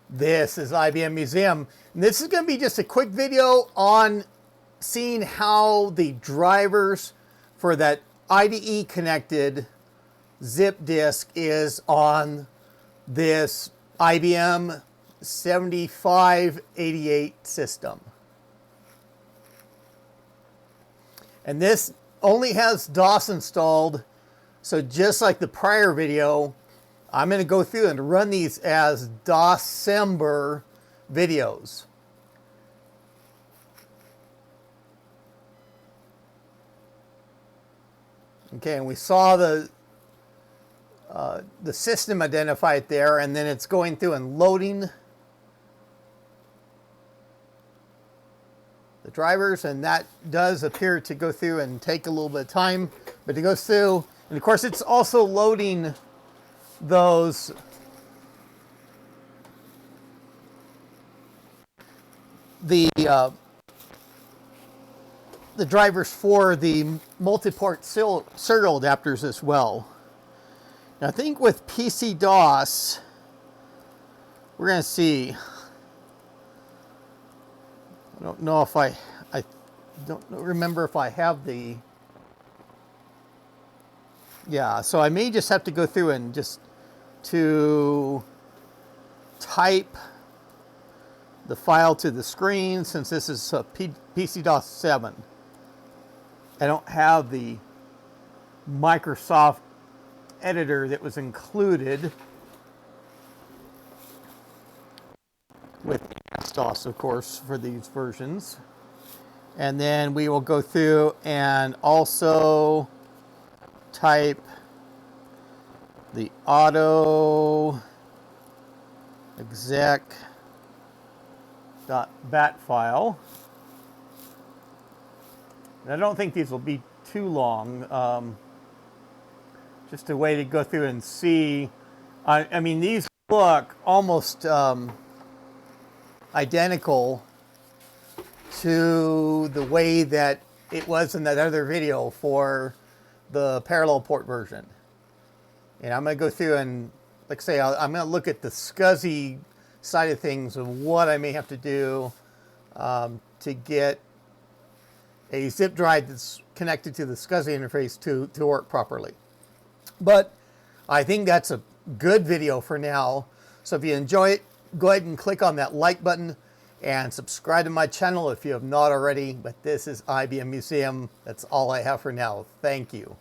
This is IBM Museum. And this is going to be just a quick video on seeing how the drivers for that IDE connected zip disk is on this IBM 7588 system. And this only has DOS installed, so just like the prior video, I'm going to go through and run these as DOSember videos. Okay, and we saw the system identified there, and then it's going through and loading the drivers, and that does appear to go through and take a little bit of time, but it goes through, and of course it's also loading those the drivers for the multi-port serial adapters as well. Now I think with PC-DOS, we're going to see, I don't know if I don't remember if I have the, yeah, so I may just have to go through and just to type the file to the screen, since this is a PC-DOS 7. I don't have the Microsoft editor that was included with DOS, of course, for these versions. And then we will go through and also type the AUTOEXEC.BAT file. And I don't think these will be too long. Just a way to go through and see. I mean, these look almost identical to the way that it was in that other video for the parallel port version. And I'm going to go through and, like I say, I'm going to look at the SCSI side of things of what I may have to do to get a zip drive that's connected to the SCSI interface to work properly. But I think that's a good video for now. So if you enjoy it, go ahead and click on that like button and subscribe to my channel if you have not already. But this is IBM Museum. That's all I have for now. Thank you.